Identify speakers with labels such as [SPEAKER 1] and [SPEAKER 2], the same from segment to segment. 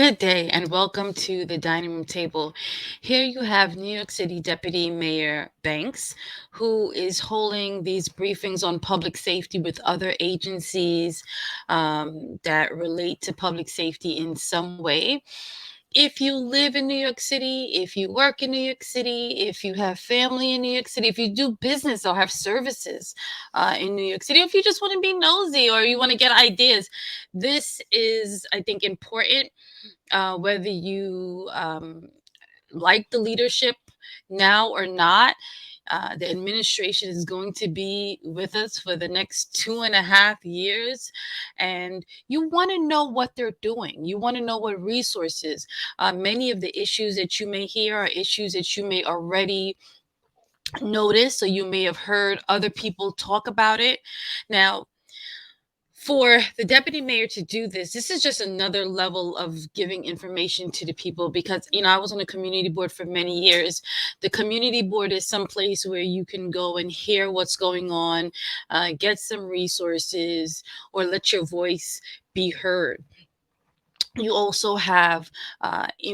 [SPEAKER 1] Good day and welcome to the dining room table. Here you have New York City Deputy Mayor Banks, who is holding these briefings on public safety with other agencies that relate to public safety in some way. If you live in New York City, if you work in New York City, if you have family in New York City, if you do business or have services in New York City, if you just want to be nosy or you want to get ideas, this is, I think, important whether you like the leadership now or not. The administration is going to be with us for the next 2.5 years, and you want to know what they're doing. You want to know what resources. Many of the issues that you may hear are issues that you may already notice, so you may have heard other people talk about it. Now, for the deputy mayor to do this is just another level of giving information to the people because, I was on a community board for many years. The community board is some place where you can go and hear what's going on, get some resources, or let your voice be heard. You also have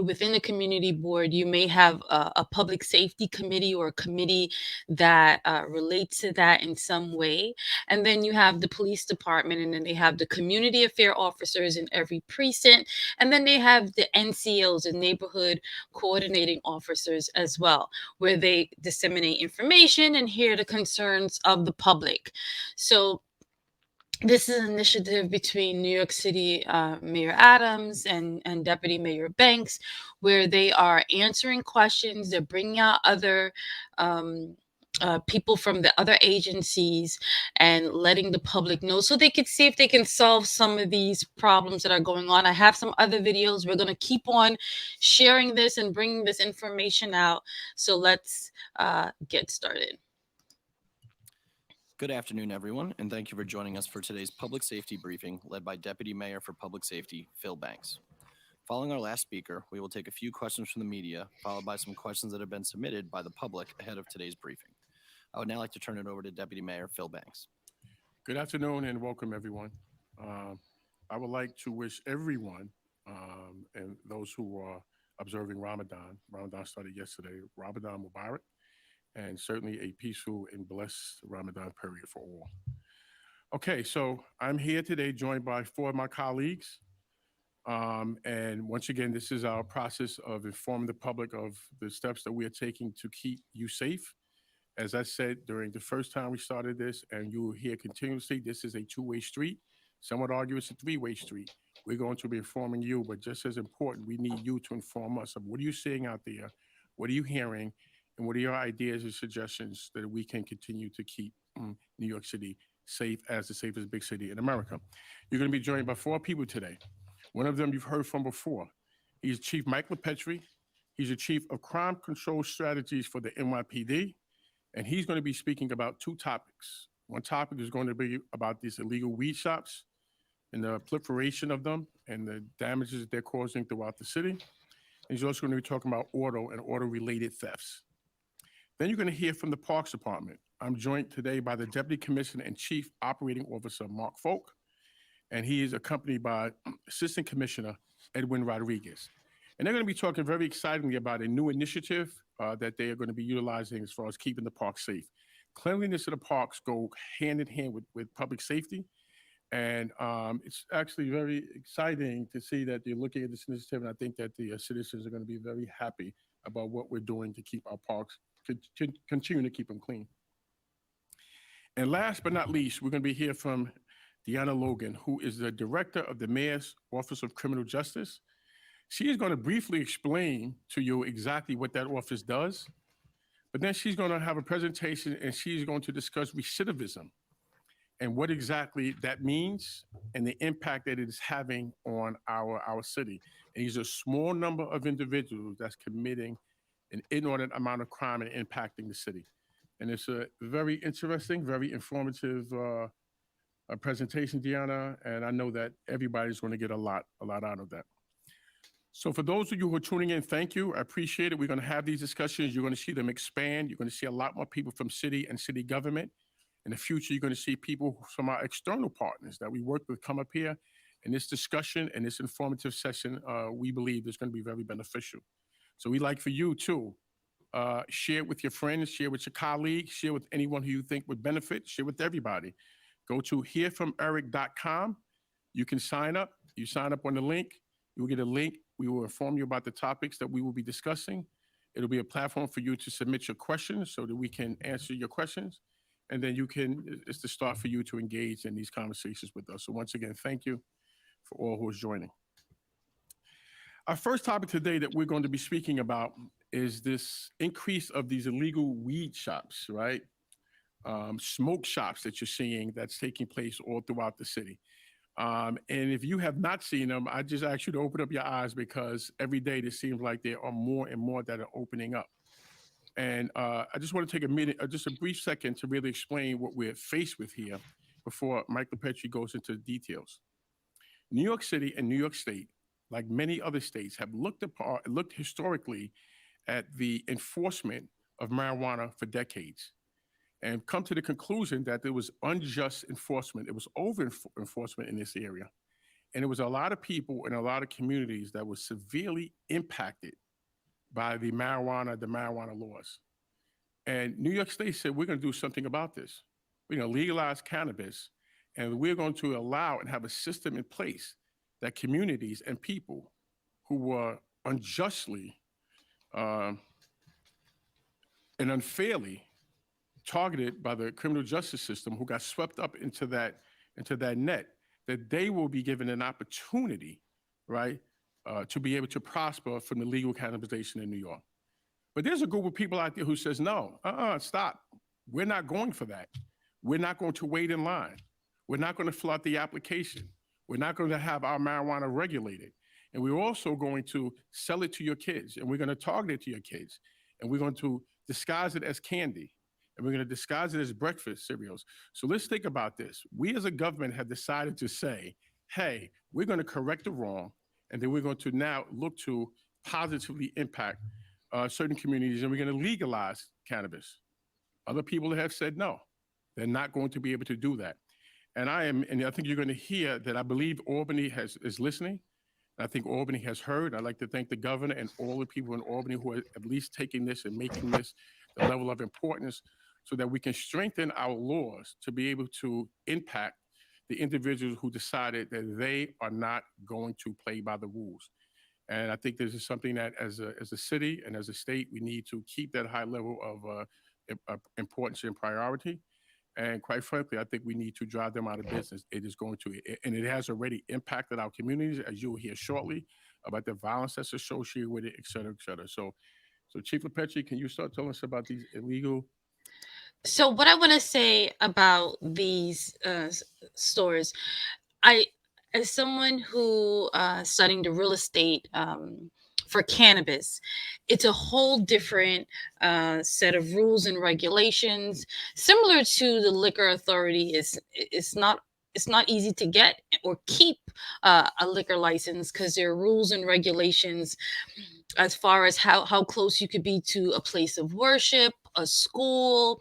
[SPEAKER 1] within the community board, you may have a public safety committee or a committee that relates to that in some way. And then you have the police department, and then they have the community affair officers in every precinct. And then they have the NCOs, the neighborhood coordinating officers as well, where they disseminate information and hear the concerns of the public. So this is an initiative between New York City Mayor Adams and Deputy Mayor Banks, where they are answering questions. They're bringing out other people from the other agencies and letting the public know so they could see if they can solve some of these problems that are going on. I have some other videos. We're going to keep on sharing this and bringing this information out. So let's get started.
[SPEAKER 2] Good afternoon, everyone, and thank you for joining us for today's public safety briefing led by Deputy Mayor for Public Safety, Phil Banks. Following our last speaker, we will take a few questions from the media, followed by some questions that have been submitted by the public ahead of today's briefing. I would now like to turn it over to Deputy Mayor Phil Banks.
[SPEAKER 3] Good afternoon and welcome, everyone. I would like to wish everyone and those who are observing Ramadan started yesterday, Ramadan Mubarak, and certainly a peaceful and blessed Ramadan period for all. Okay, so I'm here today joined by four of my colleagues. And once again, this is our process of informing the public of the steps that we are taking to keep you safe. As I said during the first time we started this, and you will hear continuously, this is a two-way street. Some would argue it's a three-way street. We're going to be informing you, but just as important, we need you to inform us of what are you seeing out there, what are you hearing, and what are your ideas and suggestions that we can continue to keep New York City safe as the safest big city in America. You're going to be joined by four people today. One of them you've heard from before. He's Chief Mike LePetri. He's the Chief of Crime Control Strategies for the NYPD. And he's going to be speaking about two topics. One topic is going to be about these illegal weed shops and the proliferation of them and the damages they're causing throughout the city. And he's also going to be talking about auto and auto-related thefts. Then you're going to hear from the Parks Department. I'm joined today by the Deputy Commissioner and Chief Operating Officer, Mark Folk, and he is accompanied by Assistant Commissioner Edwin Rodriguez. And they're going to be talking very excitingly about a new initiative that they are going to be utilizing as far as keeping the parks safe. Cleanliness of the parks go hand in hand with public safety. And it's actually very exciting to see that they're looking at this initiative. And I think that the citizens are going to be very happy about what we're doing to keep our parks, continue to keep them clean. And last but not least, we're going to be here from Deanna Logan, who is the Director of the Mayor's Office of Criminal Justice. She is going to briefly explain to you exactly what that office does, but then she's going to have a presentation and she's going to discuss recidivism and what exactly that means and the impact that it is having on our city. And these are a small number of individuals that's committing an inordinate amount of crime and impacting the city. And it's a very interesting, very informative presentation, Deanna, and I know that everybody's going to get a lot out of that. So for those of you who are tuning in, thank you. I appreciate it. We're going to have these discussions. You're going to see them expand. You're going to see a lot more people from city and city government. In the future, you're going to see people from our external partners that we work with come up here. And this discussion and this informative session, we believe is going to be very beneficial. So we'd like for you to share it with your friends, share with your colleagues, share with anyone who you think would benefit, share with everybody. Go to hearfromeric.com. You can sign up. You sign up on the link. You will get a link. We will inform you about the topics that we will be discussing. It'll be a platform for you to submit your questions so that we can answer your questions. And then it's the start for you to engage in these conversations with us. So once again, thank you for all who is joining. Our first topic today that we're going to be speaking about is this increase of these illegal weed shops, right? Smoke shops that you're seeing that's taking place all throughout the city. And if you have not seen them, I just ask you to open up your eyes because every day it seems like there are more and more that are opening up. And I just want to take a minute, just a brief second to really explain what we're faced with here before Michael Petrie goes into the details. New York City and New York State, like many other states, have looked historically at the enforcement of marijuana for decades and come to the conclusion that there was unjust enforcement. It was over enforcement in this area. And there was a lot of people in a lot of communities that were severely impacted by the marijuana laws. And New York State said, we're going to do something about this. We're going to legalize cannabis, and we're going to allow and have a system in place that communities and people who were unjustly and unfairly targeted by the criminal justice system, who got swept up into that net, that they will be given an opportunity, right, to be able to prosper from the legal cannabisation in New York. But there's a group of people out there who says, no, stop. We're not going for that. We're not going to wait in line. We're not going to fill out the application. We're not going to have our marijuana regulated. And we're also going to sell it to your kids, and we're going to target it to your kids, and we're going to disguise it as candy, and we're going to disguise it as breakfast cereals. So let's think about this. We as a government have decided to say, hey, we're going to correct the wrong, and then we're going to now look to positively impact certain communities, and we're going to legalize cannabis. Other people have said no, they're not going to be able to do that. And I think you're going to hear that I believe Albany is listening. I think Albany has heard. I'd like to thank the governor and all the people in Albany who are at least taking this and making this the level of importance so that we can strengthen our laws to be able to impact the individuals who decided that they are not going to play by the rules. And I think this is something that as a city and as a state, we need to keep that high level of importance and priority. And quite frankly, I think we need to drive them out of business. It is going to, and it has already impacted our communities, as you will hear shortly, about the violence that's associated with it, et cetera, et cetera. So Chief LePetri, can you start telling us about these illegal?
[SPEAKER 1] So, what I want to say about these stores, I, as someone who studying the real estate for cannabis, it's a whole different set of rules and regulations, similar to the liquor authority. It's not easy to get or keep a liquor license because there are rules and regulations as far as how close you could be to a place of worship, a school,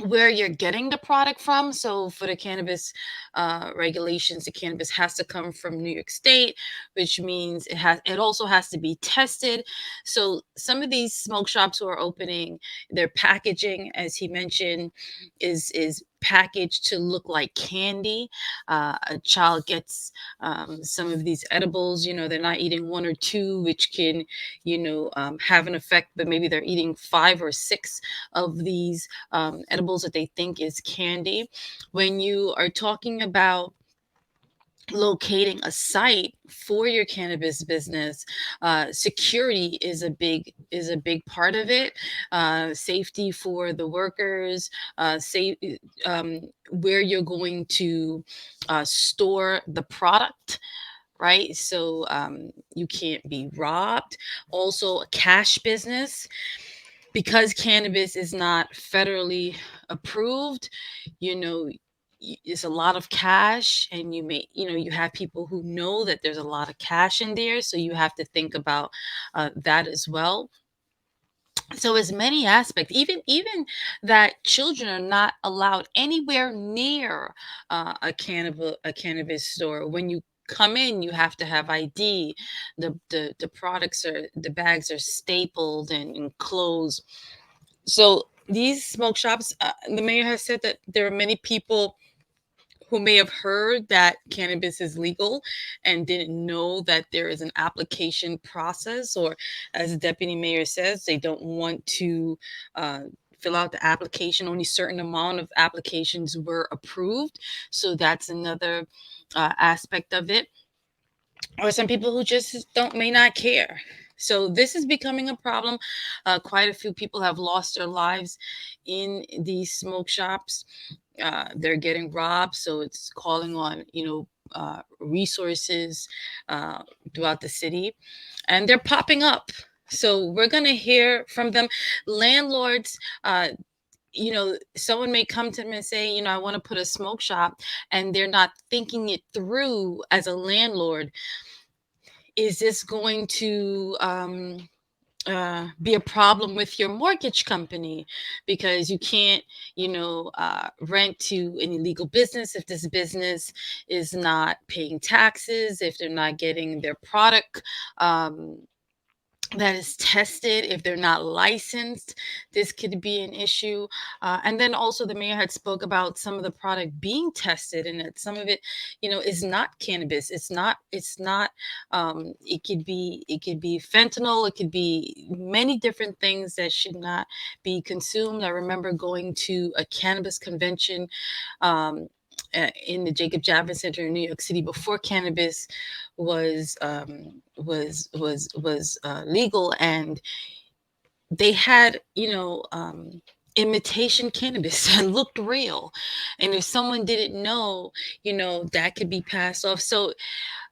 [SPEAKER 1] where you're getting the product from. So for the cannabis regulations, the cannabis has to come from New York State, which means it also has to be tested. So some of these smoke shops who are opening, their packaging, as he mentioned, is packaged to look like candy. A child gets some of these edibles, they're not eating one or two, which can, have an effect, but maybe they're eating 5 or 6 of these edibles that they think is candy. When you are talking about locating a site for your cannabis business, security is a big part of it. Safety for the workers, where you're going to store the product, right? So you can't be robbed. Also, a cash business, because cannabis is not federally approved, you know, it's a lot of cash, and you have people who know that there's a lot of cash in there, so you have to think about that as well. So as many aspects, even that children are not allowed anywhere near a cannabis store. When you come in, you have to have ID. The bags are stapled and closed. So these smoke shops, the mayor has said that there are many people who may have heard that cannabis is legal and didn't know that there is an application process, or as the deputy mayor says, they don't want to uh, fill out the application. Only certain amount of applications were approved, so that's another aspect of it. Or some people who just don't may not care. So this is becoming a problem. Quite a few people have lost their lives in these smoke shops. They're getting robbed, so it's calling on resources uh, throughout the city, and they're popping up. So we're gonna hear from them. Landlords, someone may come to them and say, I want to put a smoke shop, and they're not thinking it through as a landlord. Is this going to be a problem with your mortgage company, because you can't rent to an illegal business if this business is not paying taxes, if they're not getting their product that is tested, if they're not licensed. This could be an issue. And then also the mayor had spoke about some of the product being tested, and that some of it is not cannabis. It's not it could be fentanyl, it could be many different things that should not be consumed. I remember going to a cannabis convention in the Jacob Javits Center in New York City before cannabis was legal, and they had imitation cannabis that looked real, and if someone didn't know, that could be passed off. So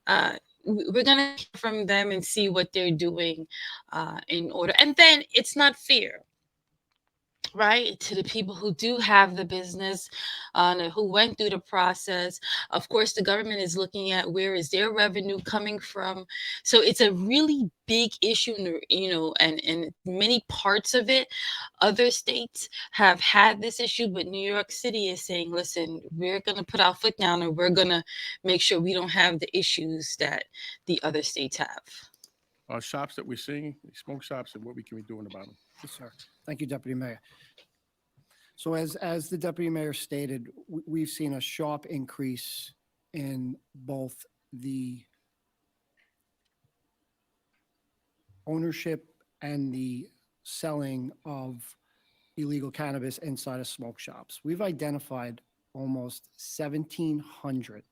[SPEAKER 1] uh, we're gonna hear from them and see what they're doing in order. And then it's not fair, right, to the people who do have the business, who went through the process. Of course the government is looking at where is their revenue coming from. So it's a really big issue, and many parts of it, other states have had this issue, but New York City is saying, listen, we're going to put our foot down, and we're going to make sure we don't have the issues that the other states have.
[SPEAKER 3] Shops that we're seeing, smoke shops, and what we can be doing about them.
[SPEAKER 4] Yes, sir. Thank you, Deputy Mayor. So as the Deputy Mayor stated, we've seen a sharp increase in both the ownership and the selling of illegal cannabis inside of smoke shops. We've identified almost 1,700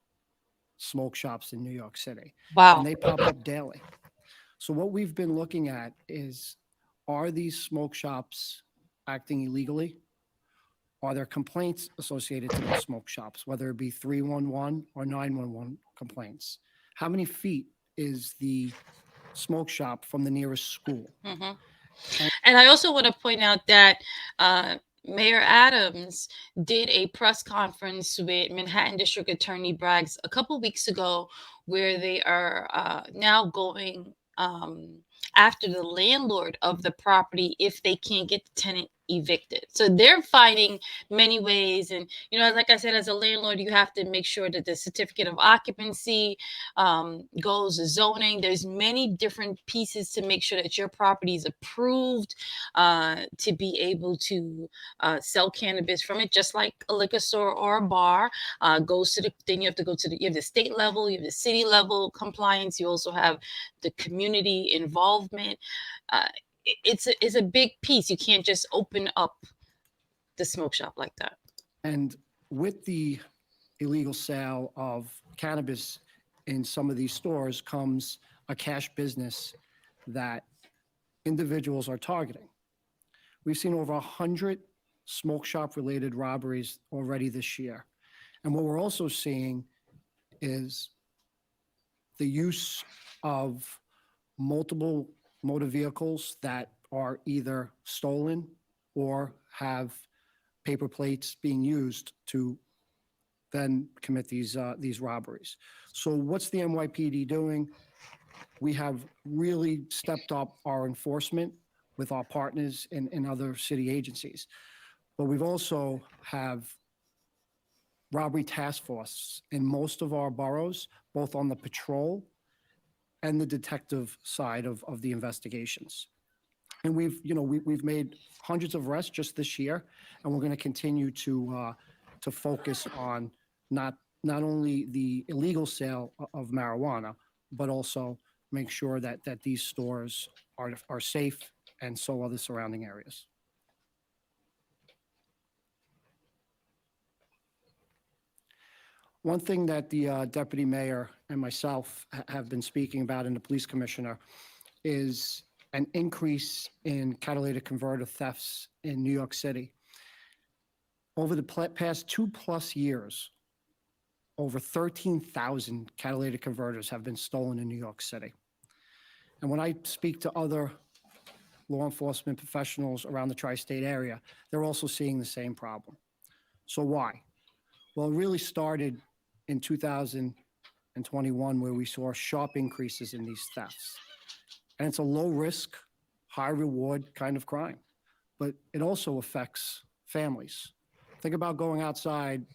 [SPEAKER 4] smoke shops in New York City,
[SPEAKER 1] Wow.
[SPEAKER 4] and they pop up daily. So what we've been looking at is, are these smoke shops acting illegally? Are there complaints associated to those smoke shops, whether it be 311 or 911 complaints? How many feet is the smoke shop from the nearest school?
[SPEAKER 1] hmm And I also want to point out that Mayor Adams did a press conference with Manhattan District Attorney Braggs a couple weeks ago, where they are now going after the landlord of the property if they can't get the tenant evicted. So they're finding many ways. And, like I said, as a landlord, you have to make sure that the certificate of occupancy goes, the zoning. There's many different pieces to make sure that your property is approved to be able to sell cannabis from it, just like a liquor store or a bar. Goes to then you have to go to you have the state level, you have the city level compliance. You also have the community involvement. Uh, it's a big piece. You can't just open up the smoke shop like that.
[SPEAKER 4] And with the illegal sale of cannabis in some of these stores comes a cash business that individuals are targeting. We've seen over 100 smoke shop related robberies already this year. And what we're also seeing is the use of multiple motor vehicles that are either stolen or have paper plates being used to then commit these robberies. So what's the NYPD doing? We have really stepped up our enforcement with our partners in other city agencies. But we've also have robbery task force in most of our boroughs, both on the patrol and the detective side of the investigations. And we've made hundreds of arrests just this year, and we're going to continue to focus on not only the illegal sale of marijuana, but also make sure that these stores are safe, and so are the surrounding areas. One thing that the deputy mayor and myself have been speaking about, and the police commissioner, is an increase in catalytic converter thefts in New York City. Over the past 2+ years, over 13,000 catalytic converters have been stolen in New York City. And when I speak to other law enforcement professionals around the tri-state area, they're also seeing the same problem. So why? Well, it really started in 2021, where we saw sharp increases in these thefts. And it's a low risk, high reward kind of crime, but it also affects families. Think about going outside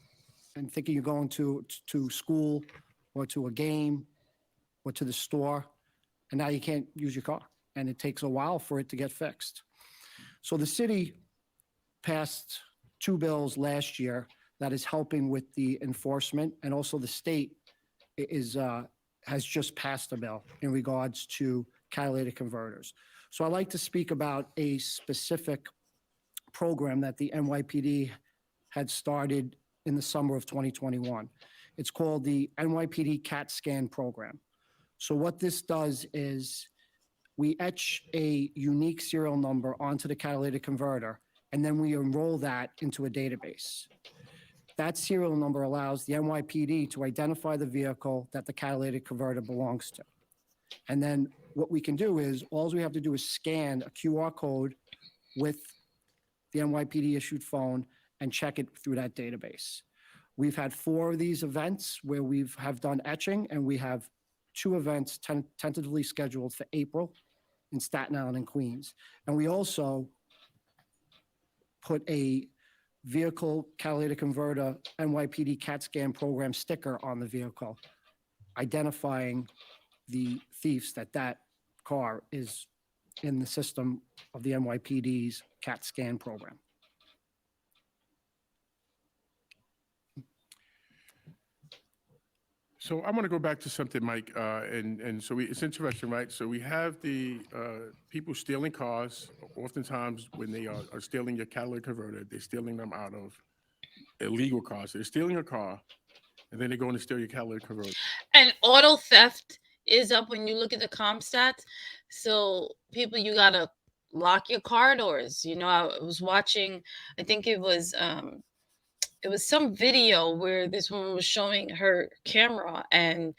[SPEAKER 4] and thinking you're going to school or to a game or to the store, and now you can't use your car, and it takes a while for it to get fixed. So the city passed 2 bills last year that is helping with the enforcement, and also the state has just passed a bill in regards to catalytic converters. So I'd like to speak about a specific program that the NYPD had started in the summer of 2021. It's called the NYPD CAT scan program. So what this does is we etch a unique serial number onto the catalytic converter, and then we enroll that into a database. That serial number allows the NYPD to identify the vehicle that the catalytic converter belongs to. And then what we can do is, all we have to do is scan a QR code with the NYPD issued phone and check it through that database. We've had 4 of these events where have done etching, and we have 2 events tentatively scheduled for April in Staten Island and Queens. And we also put a vehicle catalytic converter NYPD CAT scan program sticker on the vehicle, identifying the thieves that car is in the system of the NYPD's CAT scan program.
[SPEAKER 3] So I want to go back to something, Mike, and so it's interesting, right? So we have the people stealing cars. Oftentimes, when they are stealing your catalytic converter, they're stealing them out of illegal cars. They're stealing a car, and then they're going to steal your catalytic converter.
[SPEAKER 1] And auto theft is up when you look at the comp stats. So people, you gotta lock your car doors. I was watching, I think it was some video where this woman was showing her camera, and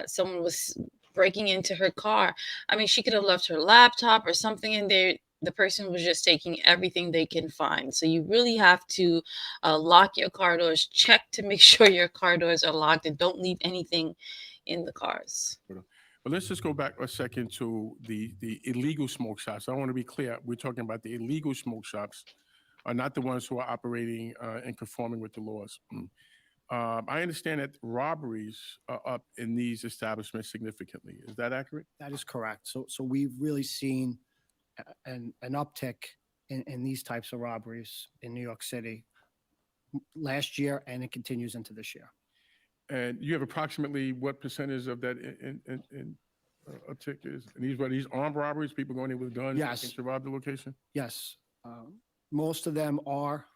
[SPEAKER 1] someone was breaking into her car. I mean, she could have left her laptop or something in there. The person was just taking everything they can find. So you really have to lock your car doors, check to make sure your car doors are locked, and don't leave anything in the cars.
[SPEAKER 3] But let's just go back a second to the illegal smoke shops. I want to be clear. We're talking about the illegal smoke shops, are not the ones who are operating and conforming with the laws. I understand that robberies are up in these establishments significantly. Is that accurate?
[SPEAKER 4] That is correct. So we've really seen an uptick in these types of robberies in New York City last year, and it continues into this year.
[SPEAKER 3] And you have approximately what percentage of that uptick is? And these armed robberies, people going in with guns
[SPEAKER 4] Yes.
[SPEAKER 3] to rob the location?
[SPEAKER 4] Yes. Most of them are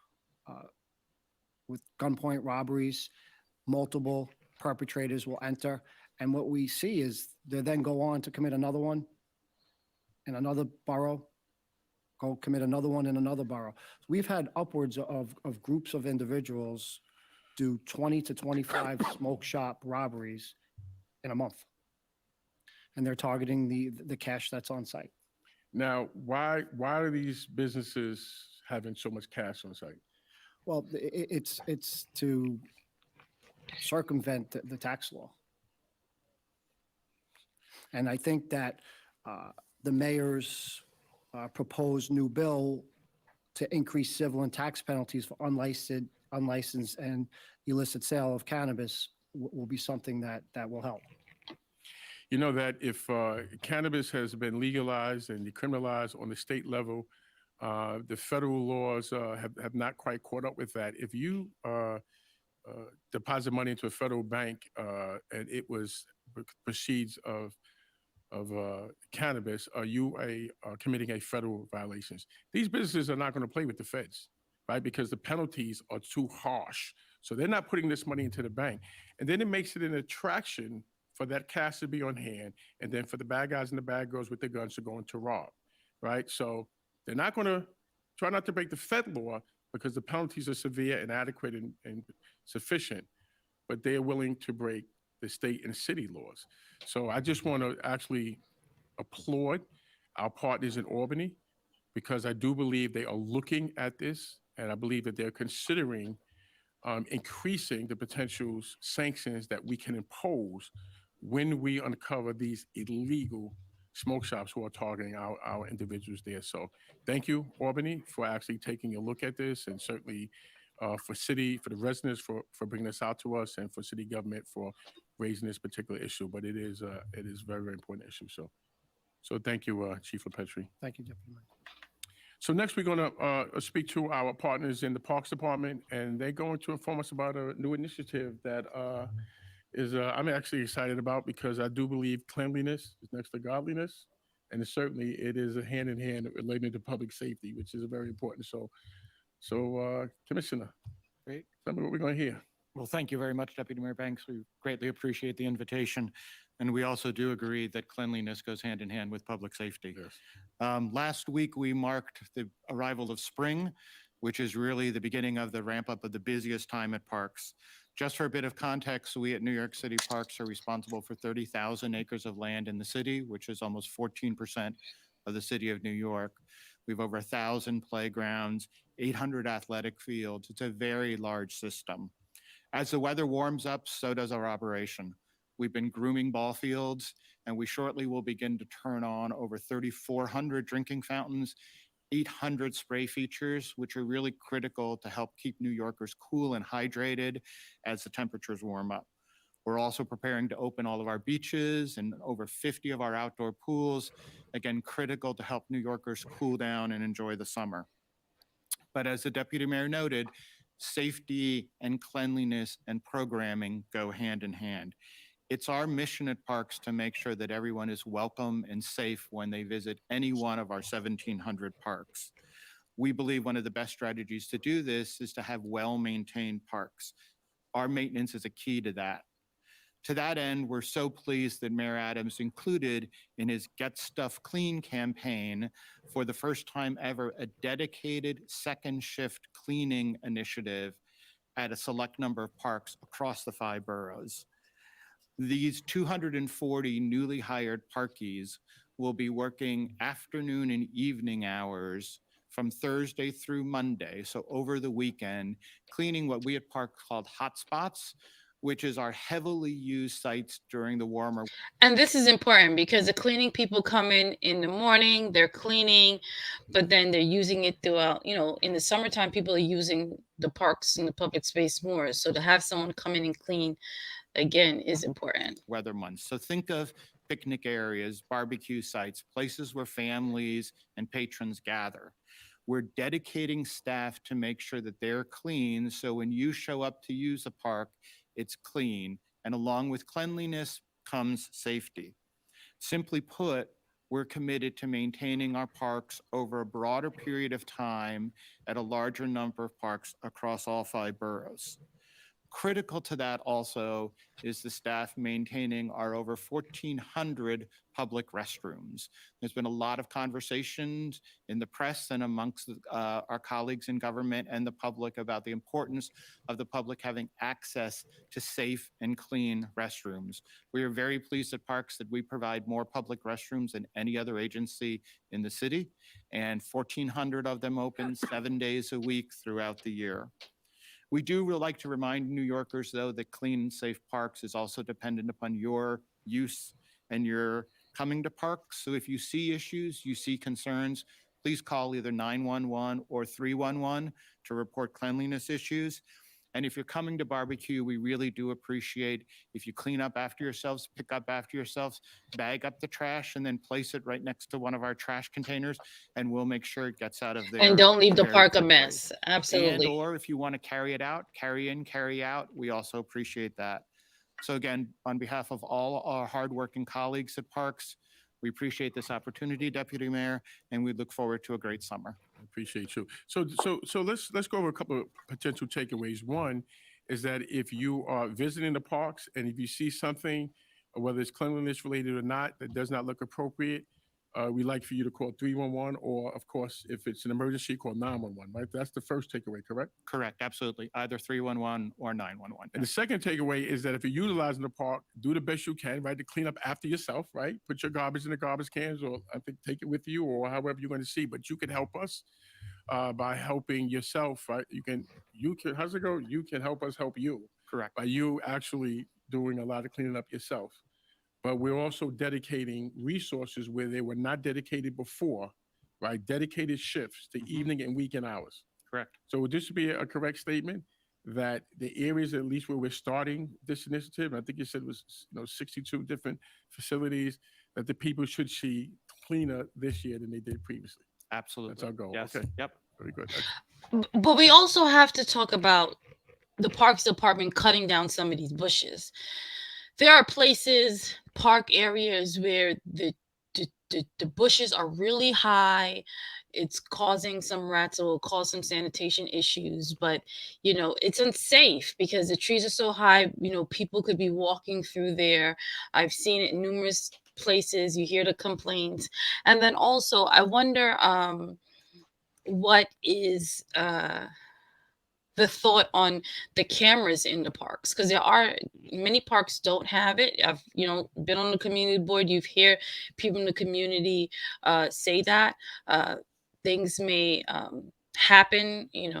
[SPEAKER 4] with gunpoint robberies. Multiple perpetrators will enter. And what we see is they then go on to commit another one in another borough, go commit another one in another borough. We've had upwards of groups of individuals do 20 to 25 smoke shop robberies in a month. And they're targeting the cash that's on site.
[SPEAKER 3] Now, why are these businesses having so much cash on site?
[SPEAKER 4] Well, it's to circumvent the tax law. And I think that the mayor's proposed new bill to increase civil and tax penalties for unlicensed and illicit sale of cannabis will be something that will help.
[SPEAKER 3] You know that if cannabis has been legalized and decriminalized on the state level, the federal laws have not quite caught up with that. If you deposit money into a federal bank and it was proceeds of cannabis, are you committing a federal violations? These businesses are not going to play with the feds, right? Because the penalties are too harsh. So they're not putting this money into the bank. And then it makes it an attraction for that cash to be on hand, and then for the bad guys and the bad girls with the guns to go into rob, right? So they're not going to try not to break the Fed law because the penalties are severe and adequate and sufficient, but they are willing to break the state and city laws. So I just want to actually applaud our partners in Albany because I do believe they are looking at this, and I believe that they're considering increasing the potential sanctions that we can impose when we uncover these illegal smoke shops who are targeting our individuals there. So thank you, Albany, for actually taking a look at this, and certainly for the residents for bringing this out to us, and for city government for raising this particular issue. But it is a very, very important issue. So thank you, Chief LaPetrie.
[SPEAKER 4] Thank you, Deputy Mayor.
[SPEAKER 3] So next, we're going to speak to our partners in the Parks Department, and they're going to inform us about a new initiative that I'm actually excited about, because I do believe cleanliness is next to godliness, and it is a hand in hand related to public safety, which is very important. So Commissioner,
[SPEAKER 5] Great.
[SPEAKER 3] tell me what we're going to hear.
[SPEAKER 5] Well, thank you very much, Deputy Mayor Banks. We greatly appreciate the invitation. And we also do agree that cleanliness goes hand in hand with public safety.
[SPEAKER 3] Yes.
[SPEAKER 5] Last week, we marked the arrival of spring, which is really the beginning of the ramp up of the busiest time at parks. Just for a bit of context, we at New York City Parks are responsible for 30,000 acres of land in the city, which is almost 14% of the city of New York. We have over 1,000 playgrounds, 800 athletic fields. It's a very large system. As the weather warms up, so does our operation. We've been grooming ball fields, and we shortly will begin to turn on over 3,400 drinking fountains, 800 spray features, which are really critical to help keep New Yorkers cool and hydrated as the temperatures warm up. We're also preparing to open all of our beaches and over 50 of our outdoor pools, again, critical to help New Yorkers cool down and enjoy the summer. But as the Deputy Mayor noted, safety and cleanliness and programming go hand in hand. It's our mission at parks to make sure that everyone is welcome and safe when they visit any one of our 1,700 parks. We believe one of the best strategies to do this is to have well-maintained parks. Our maintenance is a key to that. To that end, we're so pleased that Mayor Adams included in his Get Stuff Clean campaign, for the first time ever, a dedicated second shift cleaning initiative at a select number of parks across the 5 boroughs. These 240 newly hired parkies will be working afternoon and evening hours from Thursday through Monday, so over the weekend, cleaning what we at parks called hotspots, which is our heavily used sites during the warmer.
[SPEAKER 1] And this is important because the cleaning people come in the morning, they're cleaning, but then they're using it throughout, in the summertime, people are using the parks and the public space more. So to have someone come in and clean, again, is important.
[SPEAKER 5] Weather months. So think of picnic areas, barbecue sites, places where families and patrons gather. We're dedicating staff to make sure that they're clean. So when you show up to use a park, it's clean. And along with cleanliness comes safety. Simply put, we're committed to maintaining our parks over a broader period of time at a larger number of parks across all 5 boroughs. Critical to that also is the staff maintaining our over 1,400 public restrooms. There's been a lot of conversations in the press and amongst our colleagues in government and the public about the importance of the public having access to safe and clean restrooms. We are very pleased at Parks that we provide more public restrooms than any other agency in the city, and 1,400 of them open 7 days a week throughout the year. We do like to remind New Yorkers, though, that clean and safe parks is also dependent upon your use and your coming to parks. So if you see issues, you see concerns, please call either 911 or 311 to report cleanliness issues. And if you're coming to barbecue, we really do appreciate if you clean up after yourselves, pick up after yourselves, bag up the trash, and then place it right next to one of our trash containers, and we'll make sure it gets out of there.
[SPEAKER 1] And don't leave the
[SPEAKER 5] very
[SPEAKER 1] park a
[SPEAKER 5] quickly.
[SPEAKER 1] mess.
[SPEAKER 5] And
[SPEAKER 1] Absolutely.
[SPEAKER 5] or if you want to carry it out, carry in, carry out, we also appreciate that. So again, on behalf of all our hardworking colleagues at Parks, we appreciate this opportunity, Deputy Mayor, and we look forward to a great summer.
[SPEAKER 3] I appreciate you. So let's go over a couple of potential takeaways. One is that if you are visiting the parks and if you see something, whether it's cleanliness related or not, that does not look appropriate, we'd like for you to call 311, or of course, if it's an emergency, call 911. Right? That's the first takeaway, correct?
[SPEAKER 5] Correct, absolutely. Either 311 or 911.
[SPEAKER 3] And the second takeaway is that if you're utilizing the park, do the best you can, right, to clean up after yourself, right? Put your garbage in the garbage cans, or I think take it with you, or however you're going to see. But you can help us by helping yourself, right? You can. How's it go? You can help us help you
[SPEAKER 5] Correct.
[SPEAKER 3] by you actually doing a lot of cleaning up yourself. But we're also dedicating resources where they were not dedicated before, right? Dedicated shifts to evening and weekend hours.
[SPEAKER 5] Correct.
[SPEAKER 3] So would this be a correct statement that the areas at least where we're starting this initiative, I think you said it was 62 different facilities, that the people should see cleaner this year than they did previously?
[SPEAKER 5] Absolutely.
[SPEAKER 3] That's our goal.
[SPEAKER 5] Yes.
[SPEAKER 3] Okay.
[SPEAKER 5] Yep.
[SPEAKER 3] Very good.
[SPEAKER 1] But we also have to talk about the Parks Department cutting down some of these bushes. There are places, park areas where the bushes are really high. It's causing some rats, or will cause some sanitation issues, but it's unsafe because the trees are so high. People could be walking through there. I've seen it in numerous places. You hear the complaints. And then also I wonder what is the thought on the cameras in the parks, because there are many parks don't have it. I've been on the community board. You've hear people in the community say that things may happen in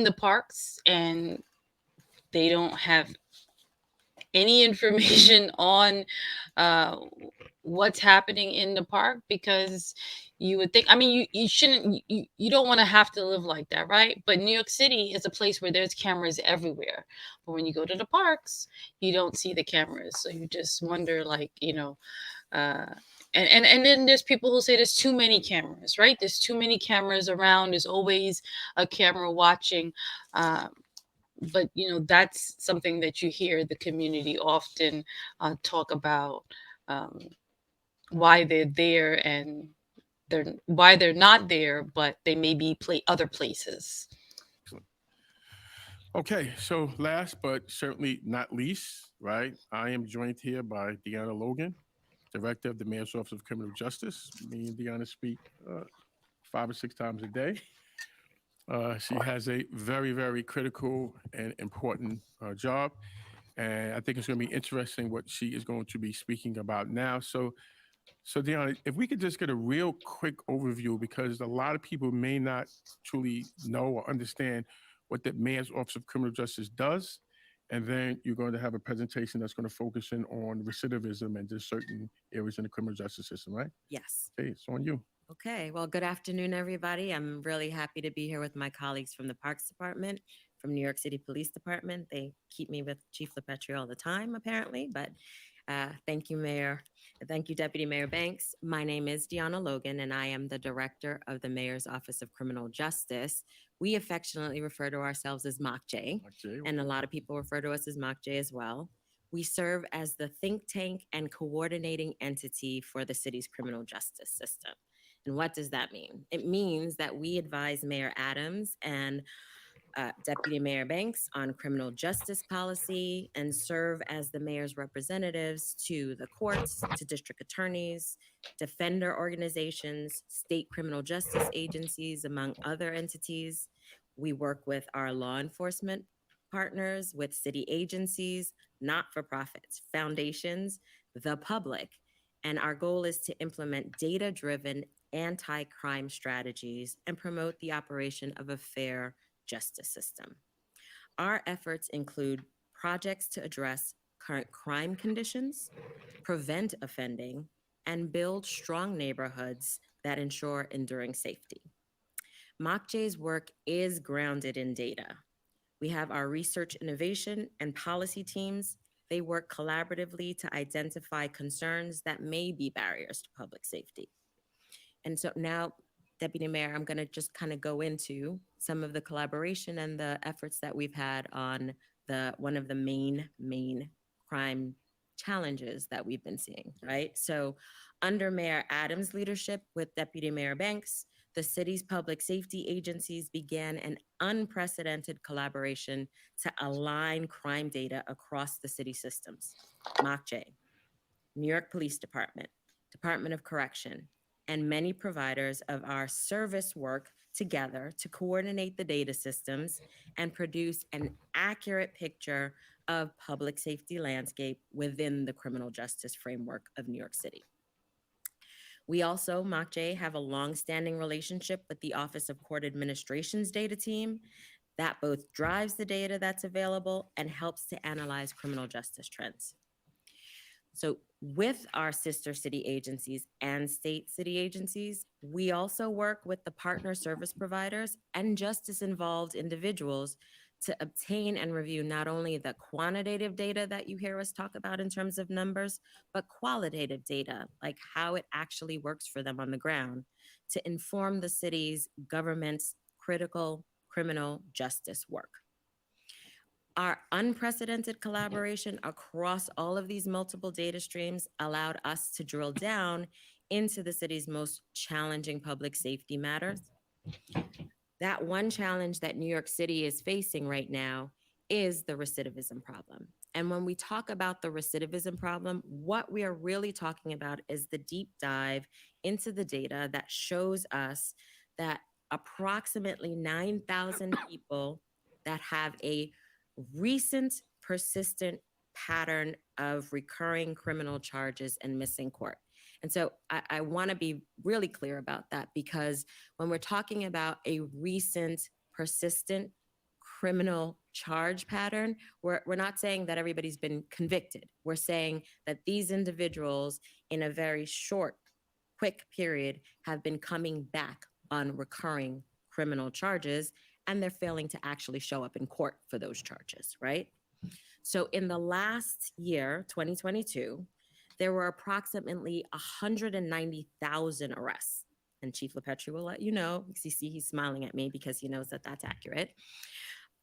[SPEAKER 1] the parks, and they don't have any information on what's happening in the park, because you would think, I mean, you shouldn't, you don't want to have to live like that, right? But New York City is a place where there's cameras everywhere, but when you go to the parks, you don't see the cameras. So you just wonder, like, and then there's people who say there's too many cameras, right? There's too many cameras around. There's always a camera watching. But that's something that you hear the community often talk about, why they're there, and why they're not there, but they may be other places.
[SPEAKER 3] Excellent. Okay, so last but certainly not least, right? I am joined here by Deanna Logan, Director of the Mayor's Office of Criminal Justice. Me and Deanna speak 5 or 6 times a day. She has a very, very critical and important job. And I think it's going to be interesting what she is going to be speaking about now. So Deanna, if we could just get a real quick overview, because a lot of people may not truly know or understand what the Mayor's Office of Criminal Justice does. And then you're going to have a presentation that's going to focus in on recidivism and just certain areas in the criminal justice system, right?
[SPEAKER 6] Yes.
[SPEAKER 3] Okay, it's on you.
[SPEAKER 6] Okay. Well, good afternoon, everybody. I'm really happy to be here with my colleagues from the Parks Department, from New York City Police Department. They keep me with Chief LaPetri all the time, apparently, but thank you, Mayor. Thank you, Deputy Mayor Banks. My name is Deanna Logan, and I am the Director of the Mayor's Office of Criminal Justice. We affectionately refer to ourselves as MOCJ, and a lot of people refer to us as MOCJ as well. We serve as the think tank and coordinating entity for the city's criminal justice system. And what does that mean? It means that we advise Mayor Adams and Deputy Mayor Banks on criminal justice policy, and serve as the mayor's representatives to the courts, to district attorneys, defender organizations, state criminal justice agencies, among other entities. We work with our law enforcement partners, with city agencies, not-for-profits, foundations, the public. And our goal is to implement data-driven anti-crime strategies and promote the operation of a fair justice system. Our efforts include projects to address current crime conditions, prevent offending, and build strong neighborhoods that ensure enduring safety. MOCJ's work is grounded in data. We have our research, innovation, and policy teams. They work collaboratively to identify concerns that may be barriers to public safety. And so now, Deputy Mayor, I'm going to just kind of go into some of the collaboration and the efforts that we've had on one of the main crime challenges that we've been seeing, right? So under Mayor Adams' leadership with Deputy Mayor Banks, the city's public safety agencies began an unprecedented collaboration to align crime data across the city systems. MOCJ, New York Police Department, Department of Correction, and many providers of our service work together to coordinate the data systems and produce an accurate picture of public safety landscape within the criminal justice framework of New York City. We also, MOCJ, have a long-standing relationship with the Office of Court Administration's data team that both drives the data that's available and helps to analyze criminal justice trends. So with our sister city agencies and state city agencies, we also work with the partner service providers and justice-involved individuals to obtain and review not only the quantitative data that you hear us talk about in terms of numbers, but qualitative data, like how it actually works for them on the ground, to inform the city's government's critical criminal justice work. Our unprecedented collaboration across all of these multiple data streams allowed us to drill down into the city's most challenging public safety matters. That one challenge that New York City is facing right now is the recidivism problem. And when we talk about the recidivism problem, what we are really talking about is the deep dive into the data that shows us that approximately 9,000 people that have a recent persistent pattern of recurring criminal charges and missing court. And so I want to be really clear about that, because when we're talking about a recent persistent criminal charge pattern, we're not saying that everybody's been convicted. We're saying that these individuals in a very short, quick period have been coming back on recurring criminal charges, and they're failing to actually show up in court for those charges, right? So in the last year, 2022, there were approximately 190,000 arrests. And Chief LaPetri will let you know, because you see he's smiling at me because he knows that that's accurate.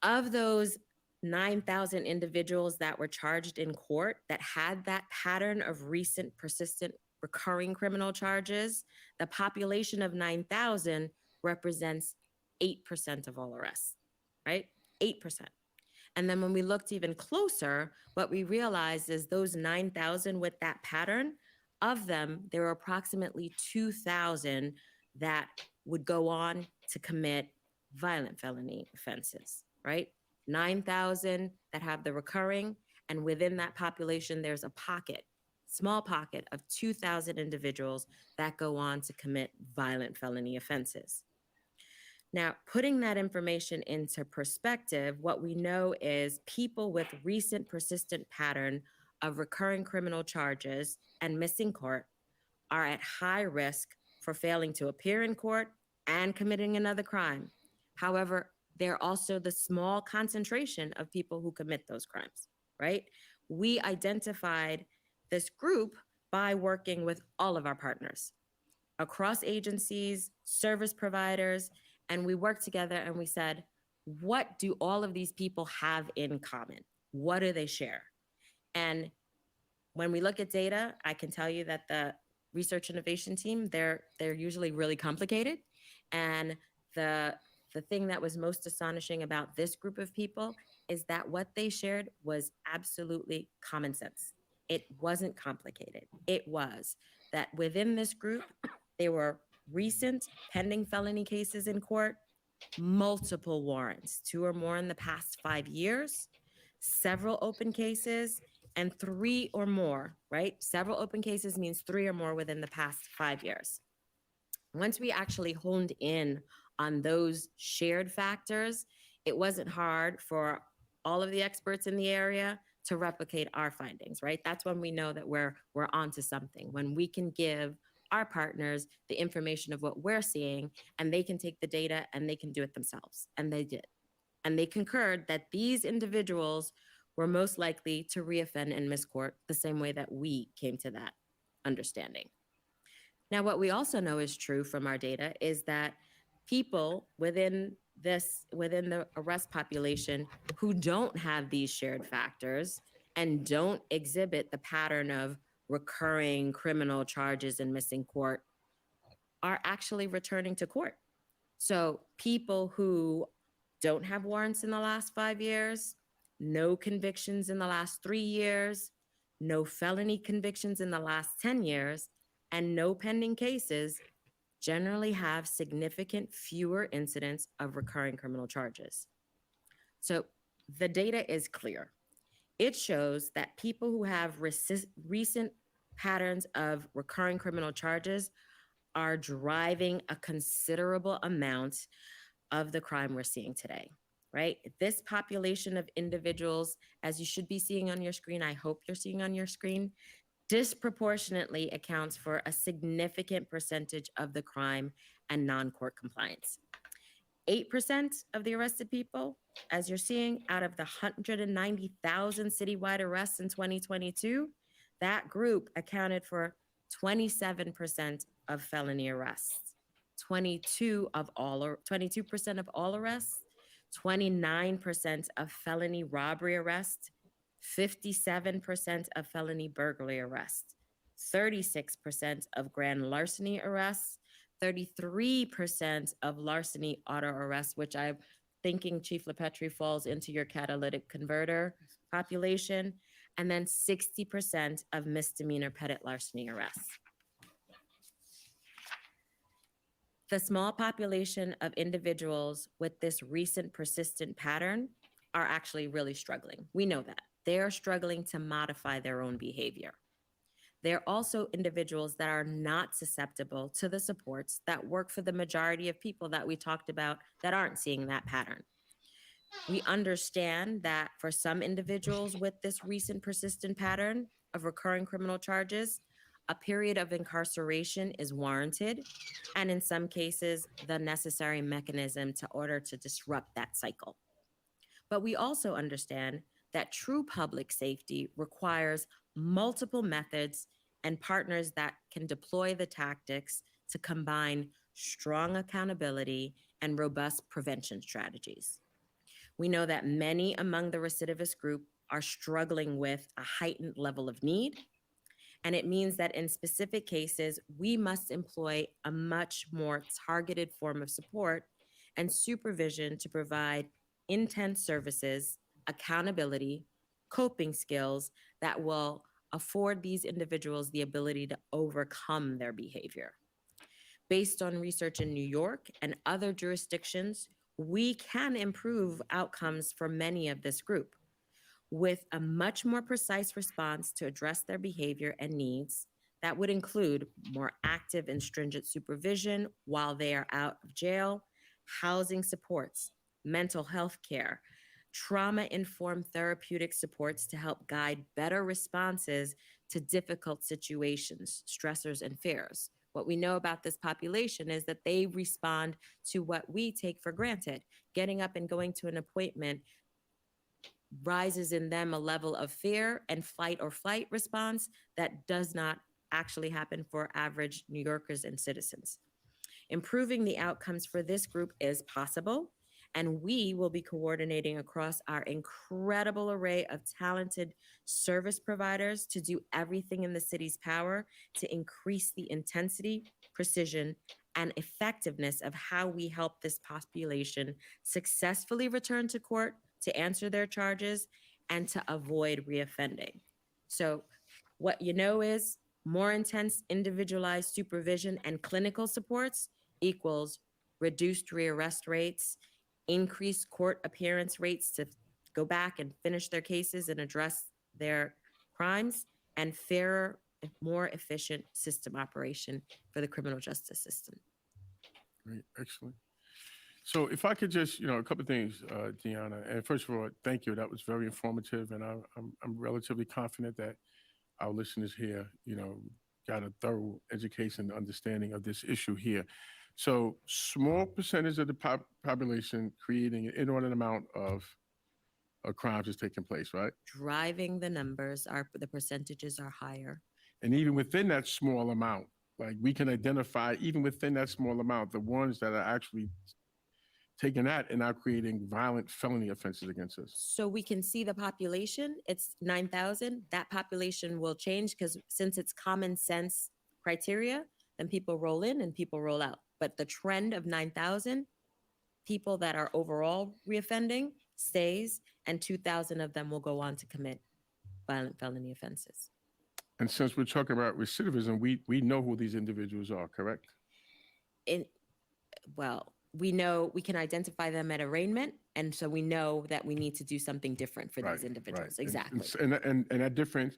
[SPEAKER 6] Of those 9,000 individuals that were charged in court that had that pattern of recent, persistent, recurring criminal charges, the population of 9,000 represents 8% of all arrests, right? 8%. And then when we looked even closer, what we realized is those 9,000 with that pattern, of them, there were approximately 2,000 that would go on to commit violent felony offenses, right? 9,000 that have the recurring, and within that population, there's a pocket, small pocket of 2,000 individuals that go on to commit violent felony offenses. Now, putting that information into perspective, what we know is people with recent persistent pattern of recurring criminal charges and missing court are at high risk for failing to appear in court and committing another crime. However, they're also the small concentration of people who commit those crimes, right? We identified this group by working with all of our partners across agencies, service providers, and we worked together and we said, what do all of these people have in common? What do they share? And when we look at data, I can tell you that the research innovation team, they're usually really complicated. And the thing that was most astonishing about this group of people is that what they shared was absolutely common sense. It wasn't complicated. It was that within this group, there were recent pending felony cases in court, multiple warrants, 2 or more in the past 5 years, several open cases, and 3 or more, right? Several open cases means 3 or more within the past 5 years. Once we actually honed in on those shared factors, it wasn't hard for all of the experts in the area to replicate our findings, right? That's when we know that we're onto something, when we can give our partners the information of what we're seeing, and they can take the data and they can do it themselves. And they did. And they concurred that these individuals were most likely to reoffend and miss court the same way that we came to that understanding. Now, what we also know is true from our data is that people within the arrest population who don't have these shared factors and don't exhibit the pattern of recurring criminal charges and missing court are actually returning to court. So people who don't have warrants in the last 5 years, no convictions in the last 3 years, no felony convictions in the last 10 years, and no pending cases generally have significant fewer incidents of recurring criminal charges. So the data is clear. It shows that people who have recent patterns of recurring criminal charges are driving a considerable amount of the crime we're seeing today, right? This population of individuals, as you should be seeing on your screen, I hope you're seeing on your screen, disproportionately accounts for a significant percentage of the crime and non-court compliance. 8% of the arrested people, as you're seeing, out of the 190,000 citywide arrests in 2022, that group accounted for 27% of felony arrests, 22% of all arrests, 29% of felony robbery arrests, 57% of felony burglary arrests, 36% of grand larceny arrests, 33% of larceny auto arrests, which I'm thinking Chief LaPetri falls into your catalytic converter population, and then 60% of misdemeanor petit larceny arrests. The small population of individuals with this recent persistent pattern are actually really struggling. We know that. They're struggling to modify their own behavior. They're also individuals that are not susceptible to the supports that work for the majority of people that we talked about that aren't seeing that pattern. We understand that for some individuals with this recent persistent pattern of recurring criminal charges, a period of incarceration is warranted, and in some cases, the necessary mechanism to order to disrupt that cycle. But we also understand that true public safety requires multiple methods and partners that can deploy the tactics to combine strong accountability and robust prevention strategies. We know that many among the recidivist group are struggling with a heightened level of need, and it means that in specific cases, we must employ a much more targeted form of support and supervision to provide intense services, accountability, coping skills that will afford these individuals the ability to overcome their behavior. Based on research in New York and other jurisdictions, we can improve outcomes for many of this group with a much more precise response to address their behavior and needs. That would include more active and stringent supervision while they are out of jail, housing supports, mental health care, trauma-informed therapeutic supports to help guide better responses to difficult situations, stressors, and fears. What we know about this population is that they respond to what we take for granted. Getting up and going to an appointment rises in them a level of fear and fight or flight response that does not actually happen for average New Yorkers and citizens. Improving the outcomes for this group is possible, and we will be coordinating across our incredible array of talented service providers to do everything in the city's power to increase the intensity, precision, and effectiveness of how we help this population successfully return to court to answer their charges and to avoid reoffending. So what you know is more intense individualized supervision and clinical supports equals reduced rearrest rates, increased court appearance rates to go back and finish their cases and address their crimes, and fairer, more efficient system operation for the criminal justice system.
[SPEAKER 3] Great, excellent. So if I could just, a couple of things, Deanna. And first of all, thank you. That was very informative, and I'm relatively confident that our listeners here, got a thorough education and understanding of this issue here. So small percentage of the population creating an inordinate amount of crimes is taking place, right?
[SPEAKER 6] Driving the numbers are the percentages are higher.
[SPEAKER 3] And even within that small amount, like we can identify, even within that small amount, the ones that are actually taking that and now creating violent felony offenses against us.
[SPEAKER 6] So we can see the population, it's 9,000. That population will change because since it's common sense criteria, then people roll in and people roll out. But the trend of 9,000 people that are overall reoffending stays, and 2,000 of them will go on to commit violent felony offenses.
[SPEAKER 3] And since we're talking about recidivism, we know who these individuals are, correct?
[SPEAKER 6] In well, we know we can identify them at arraignment, and so we know that we need to do something different for these individuals.
[SPEAKER 3] And-
[SPEAKER 6] Exactly.
[SPEAKER 3] And that difference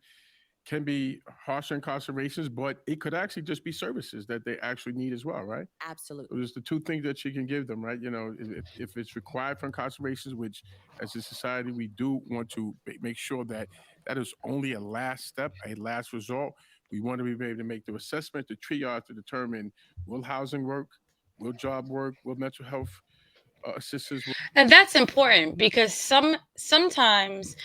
[SPEAKER 3] can be harsher incarcerations, but it could actually just be services that they actually need as well, right? So
[SPEAKER 6] Absolutely.
[SPEAKER 3] there's the two things that you can give them, right? If it's required for incarcerations, which as a society we do want to make sure that that is only a last step, a last resort. We want to be able to make the assessment, the triage to determine will housing work, will job work, will mental health assistance work.
[SPEAKER 1] And that's important because sometimes,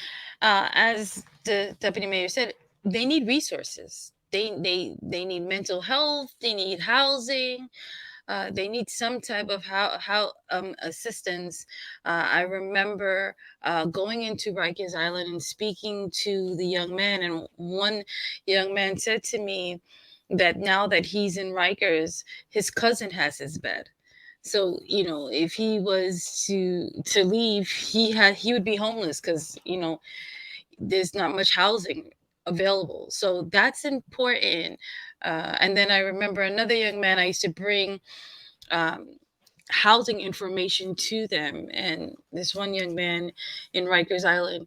[SPEAKER 1] as the deputy mayor said, they need resources. They need mental health. They need housing. They need some type of how assistance. I remember going into Rikers Island and speaking to the young man, and one young man said to me that now that he's in Rikers, his cousin has his bed. So if he was to leave, he would be homeless because there's not much housing available. So that's important. And then I remember another young man I used to bring um, housing information to them. And this one young man in Rikers Island,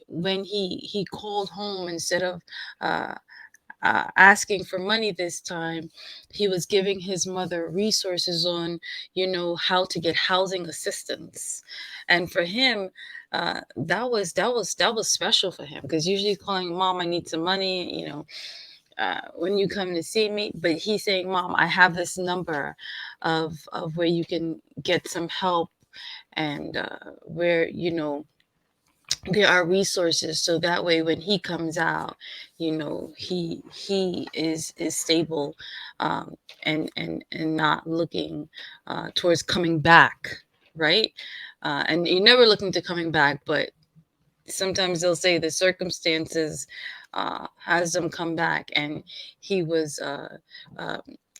[SPEAKER 1] when he called home, instead of uh, asking for money this time, he was giving his mother resources on, how to get housing assistance. And for him, that was special for him because usually he's calling, "Mom, I need some money," when you come to see me. But he's saying, "Mom, I have this number of where you can get some help, and where there are resources, so that way when he comes out, he is stable, and not looking towards coming back, right? And you're never looking to coming back, but sometimes they'll say the circumstances has them come back, and he was uh,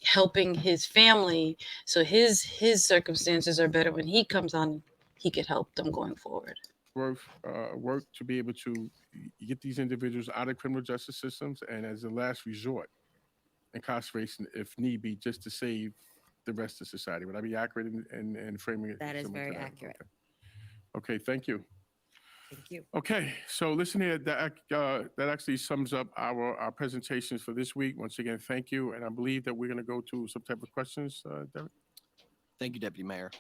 [SPEAKER 1] helping his family, so his circumstances are better when he comes on. He could help them going forward.
[SPEAKER 3] Worth work to be able to get these individuals out of criminal justice systems, and as a last resort, incarceration if need be, just to save the rest of society. Would I be accurate in framing it?
[SPEAKER 6] That is
[SPEAKER 3] similar to
[SPEAKER 6] very
[SPEAKER 3] that?
[SPEAKER 6] accurate.
[SPEAKER 3] Okay, thank you.
[SPEAKER 6] Thank you.
[SPEAKER 3] Okay, so listen here, that actually sums up our presentations for this week. Once again, thank you, and I believe that we're going to go to some type of questions, Derek.
[SPEAKER 2] Thank you, Deputy Mayor.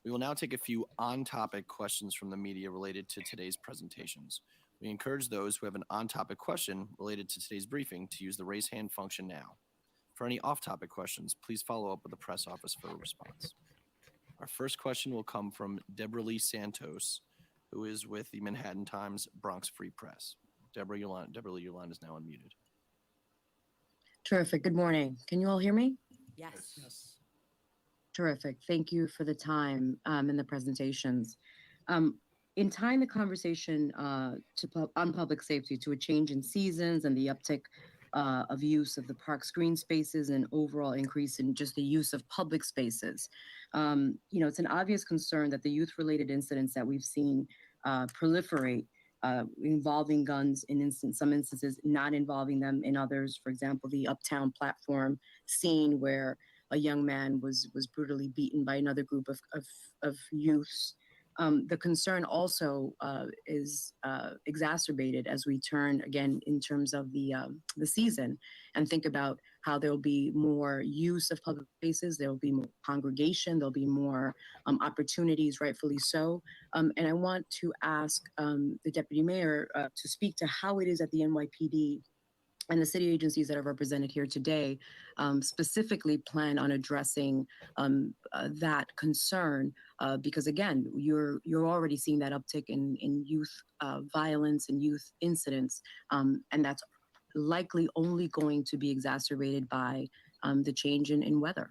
[SPEAKER 2] We will now take a few on-topic questions from the media related to today's presentations. We encourage those who have an on-topic question related to today's briefing to use the raise hand function now. For any off-topic questions, please follow up with the press office for a response. Our first question will come from Deborah Lee Santos, who is with the Manhattan Times Bronx Free Press. Deborah Lee, your line is now unmuted.
[SPEAKER 7] Terrific. Good morning. Can you all hear me?
[SPEAKER 6] Yes.
[SPEAKER 7] Terrific. Thank you for the time and the presentations. In tying the conversation on public safety to a change in seasons and the uptick of use of the park's green spaces and overall increase in just the use of public spaces, it's an obvious concern that the youth-related incidents that we've seen proliferate involving guns in some instances, not involving them in others. For example, the Uptown platform scene where a young man was brutally beaten by another group of youths. The concern also is exacerbated as we turn again in terms of the season and think about how there will be more use of public spaces, there will be more congregation, there'll be more opportunities, rightfully so. And I want to ask the deputy mayor to speak to how it is at the NYPD and the city agencies that are represented here today specifically plan on addressing that concern because again you're already seeing that uptick in youth violence and youth incidents and that's likely only going to be exacerbated by the change in weather.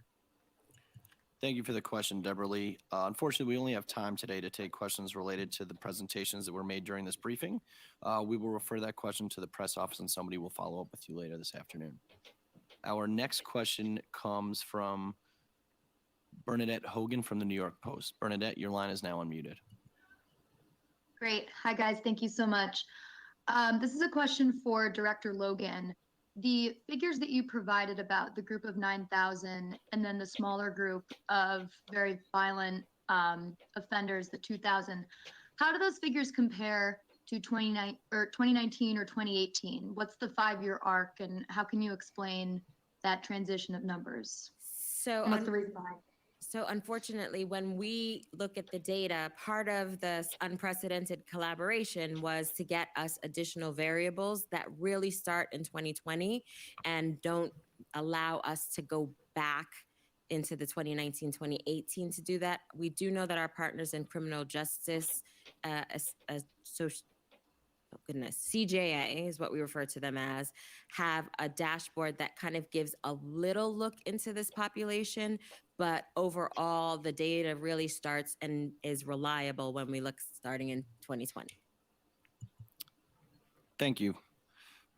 [SPEAKER 2] Thank you for the question, Deborah Lee. Unfortunately, we only have time today to take questions related to the presentations that were made during this briefing. We will refer that question to the press office and somebody will follow up with you later this afternoon. Our next question comes from Bernadette Hogan from the New York Post. Bernadette, your line is now unmuted.
[SPEAKER 8] Great. Hi, guys. Thank you so much. This is a question for Director Logan. The figures that you provided about the group of 9,000 and then the smaller group of very violent offenders, the 2,000, how do those figures compare to 2019 or 2018? What's the 5-year arc and how can you explain that transition of numbers?
[SPEAKER 6] So,
[SPEAKER 8] What's the reason behind it?
[SPEAKER 6] So unfortunately, when we look at the data, part of this unprecedented collaboration was to get us additional variables that really start in 2020 and don't allow us to go back into the 2019, 2018 to do that. We do know that our partners in criminal justice, CJA is what we refer to them as, have a dashboard that kind of gives a little look into this population, but overall the data really starts and is reliable when we look starting in 2020.
[SPEAKER 2] Thank you.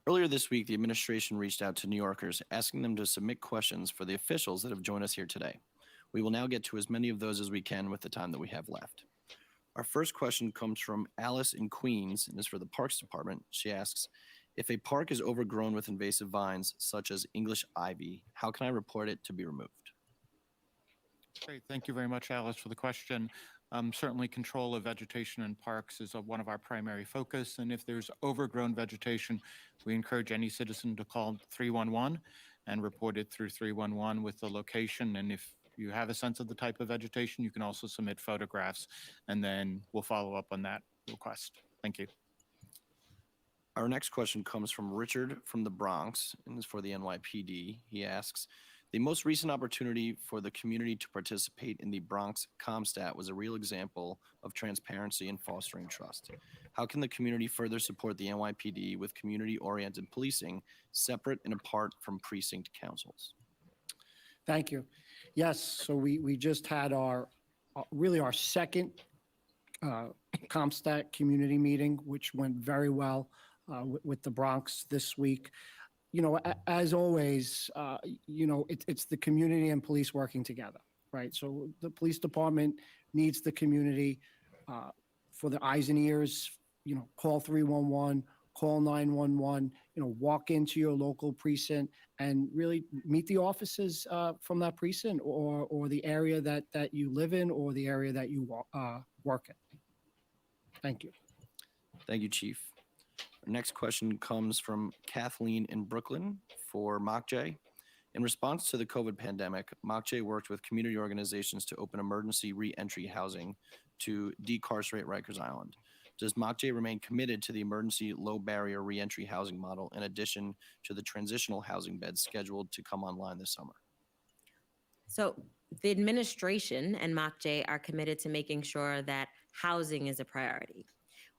[SPEAKER 2] Earlier this week, the administration reached out to New Yorkers, asking them to submit questions for the officials that have joined us here today. We will now get to as many of those as we can with the time that we have left. Our first question comes from Alice in Queens and is for the Parks Department. She asks, if a park is overgrown with invasive vines, such as English ivy, how can I report it to be removed?
[SPEAKER 5] Great. Thank you very much, Alice, for the question. Certainly control of vegetation in parks is one of our primary focus. And if there's overgrown vegetation, we encourage any citizen to call 311 and report it through 311 with the location. And if you have a sense of the type of vegetation, you can also submit photographs, and then we'll follow up on that request. Thank you.
[SPEAKER 2] Our next question comes from Richard from the Bronx and is for the NYPD. He asks, the most recent opportunity for the community to participate in the Bronx CompStat was a real example of transparency and fostering trust. How can the community further support the NYPD with community-oriented policing separate and apart from precinct councils?
[SPEAKER 4] Thank you. Yes, so we just had our second CompStat community meeting, which went very well with the Bronx this week. You know, as always, you know, it's the community and police working together, right? So the police department needs the community for the eyes and ears, you know, call 311, call 911, you know, walk into your local precinct and really meet the officers from that precinct or the area that you live in or the area that you work in. Thank you.
[SPEAKER 2] Thank you, Chief. Our next question comes from Kathleen in Brooklyn for MOCJ. In response to the COVID pandemic, MOCJ worked with community organizations to open emergency re-entry housing to decarcerate Rikers Island. Does MOCJ remain committed to the emergency low-barrier re-entry housing model in addition to the transitional housing beds scheduled to come online this summer?
[SPEAKER 6] So the administration and MOCJ are committed to making sure that housing is a priority.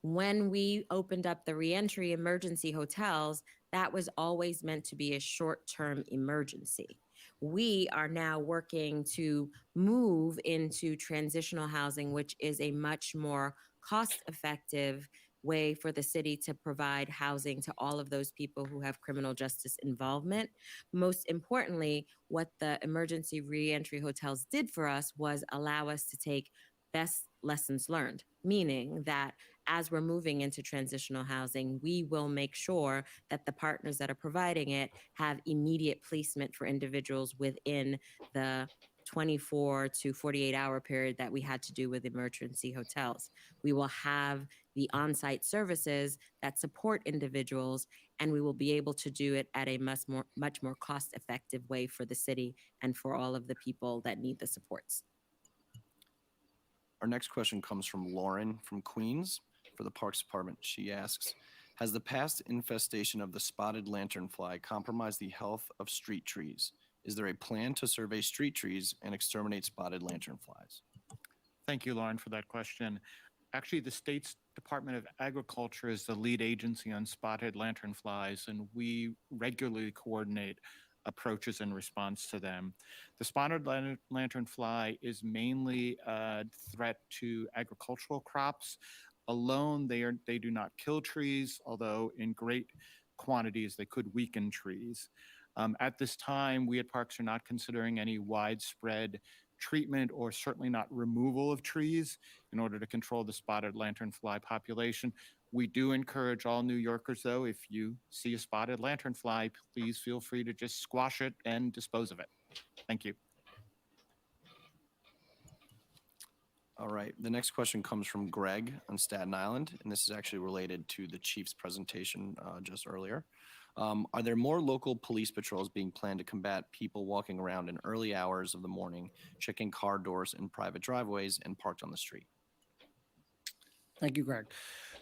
[SPEAKER 6] When we opened up the reentry emergency hotels, that was always meant to be a short-term emergency. We are now working to move into transitional housing, which is a much more cost-effective way for the city to provide housing to all of those people who have criminal justice involvement. Most importantly, what the emergency reentry hotels did for us was allow us to take best lessons learned, meaning that as we're moving into transitional housing, we will make sure that the partners that are providing it have immediate placement for individuals within the 24 to 48-hour period that we had to do with emergency hotels. We will have the on-site services that support individuals, and we will be able to do it at a much more cost-effective way for the city and for all of the people that need the supports.
[SPEAKER 2] Our next question comes from Lauren from Queens for the Parks Department. She asks, has the past infestation of the spotted lanternfly compromised the health of street trees? Is there a plan to survey street trees and exterminate spotted lanternflies?
[SPEAKER 5] Thank you, Lauren, for that question. Actually, the state's Department of Agriculture is the lead agency on spotted lanternflies, and we regularly coordinate approaches in response to them. The spotted lanternfly is mainly a threat to agricultural crops. Alone, they do not kill trees, although in great quantities they could weaken trees. At this time, we at Parks are not considering any widespread treatment or certainly not removal of trees in order to control the spotted lanternfly population. We do encourage all New Yorkers, though, if you see a spotted lanternfly, please feel free to just squash it and dispose of it. Thank you.
[SPEAKER 2] All right, the next question comes from Greg on Staten Island, and this is actually related to the chief's presentation just earlier. Are there more local police patrols being planned to combat people walking around in early hours of the morning, checking car doors in private driveways and parked on the street?
[SPEAKER 4] Thank you, Greg.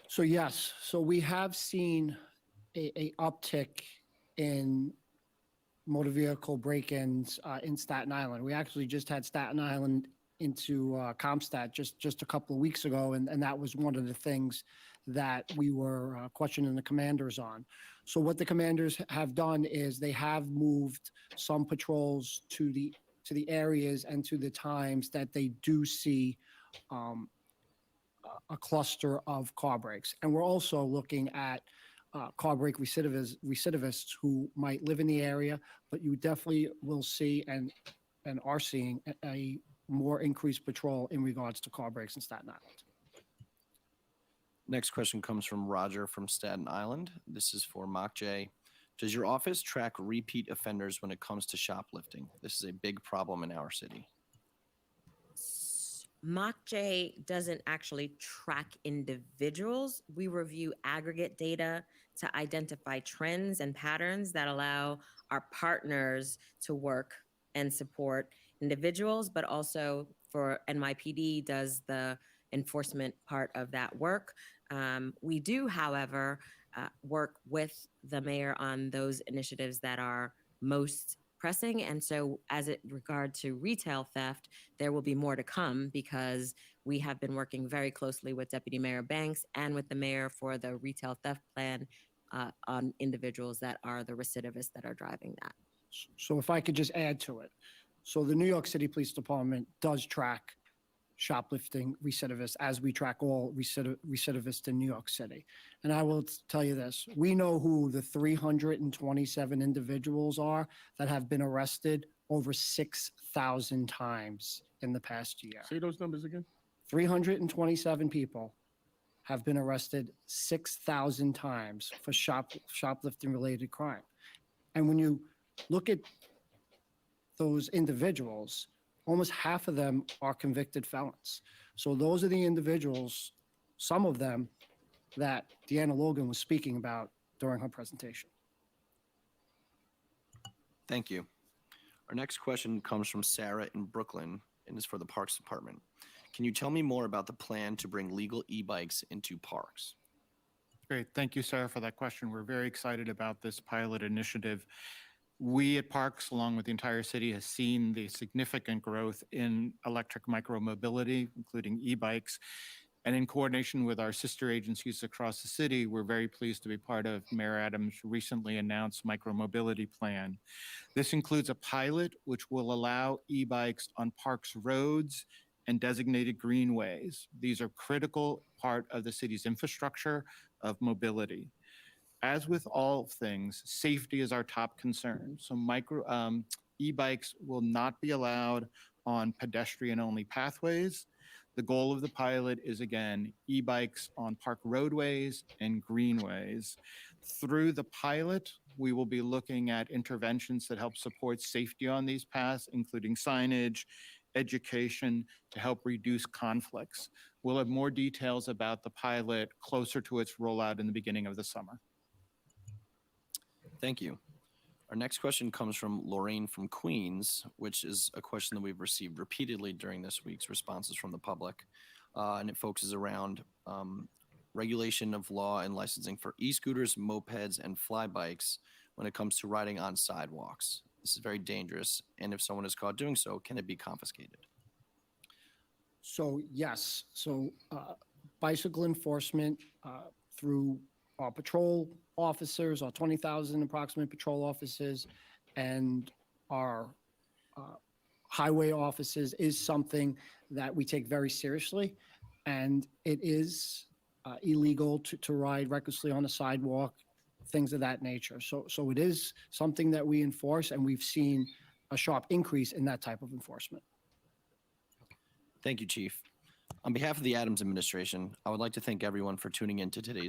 [SPEAKER 4] So yes, so we have seen a uptick in motor vehicle break-ins in Staten Island. We actually just had Staten Island into CompStat just a couple of weeks ago, and that was one of the things that we were questioning the commanders on. So what the commanders have done is they have moved some patrols to the areas and to the times that they do see a cluster of car breaks. And we're also looking at car break recidivists who might live in the area, but you definitely will see and are seeing a more increased patrol in regards to car breaks in Staten Island.
[SPEAKER 2] Next question comes from Roger from Staten Island. This is for Mock J. Does your office track repeat offenders when it comes to shoplifting? This is a big problem in our city.
[SPEAKER 6] MockJ doesn't actually track individuals. We review aggregate data to identify trends and patterns that allow our partners to work and support individuals, but also for NYPD does the enforcement part of that work. We do, however, work with the mayor on those initiatives that are most pressing. And so as it regard to retail theft, there will be more to come because we have been working very closely with Deputy Mayor Banks and with the mayor for the retail theft plan on individuals that are the recidivists that are driving that.
[SPEAKER 4] So if I could just add to it. So the New York City Police Department does track shoplifting recidivists as we track all recidivists in New York City. And I will tell you this, we know who the 327 individuals are that have been arrested over 6,000 times in the past year.
[SPEAKER 3] Say those numbers again.
[SPEAKER 4] 327 people have been arrested 6,000 times for shoplifting related crime. And when you look at those individuals, almost half of them are convicted felons. So those are the individuals, some of them, that Deanna Logan was speaking about during her presentation.
[SPEAKER 2] Thank you. Our next question comes from Sarah in Brooklyn and is for the Parks Department. Can you tell me more about the plan to bring legal e-bikes into parks?
[SPEAKER 5] Great. Thank you, Sarah, for that question. We're very excited about this pilot initiative. We at Parks, along with the entire city, has seen the significant growth in electric micromobility, including e-bikes. And in coordination with our sister agencies across the city, we're very pleased to be part of Mayor Adams' recently announced micromobility plan. This includes a pilot which will allow e-bikes on Parks roads and designated greenways. These are critical part of the city's infrastructure of mobility. As with all things, safety is our top concern. So e-bikes will not be allowed on pedestrian-only pathways. The goal of the pilot is, again, e-bikes on park roadways and greenways. Through the pilot, we will be looking at interventions that help support safety on these paths, including signage, education, to help reduce conflicts. We'll have more details about the pilot closer to its rollout in the beginning of the summer.
[SPEAKER 2] Thank you. Our next question comes from Lorraine from Queens, which is a question that we've received repeatedly during this week's responses from the public. And it focuses around regulation of law and licensing for e-scooters, mopeds, and fly bikes when it comes to riding on sidewalks. This is very dangerous. And if someone is caught doing so, can it be confiscated?
[SPEAKER 4] So yes, bicycle enforcement through our patrol officers, our 20,000 approximate patrol officers, and our highway officers is something that we take very seriously. And it is illegal to ride recklessly on the sidewalk, things of that nature. So it is something that we enforce, and we've seen a sharp increase in that type of enforcement.
[SPEAKER 2] Thank you, Chief. On behalf of the Adams administration, I would like to thank everyone for tuning in to today's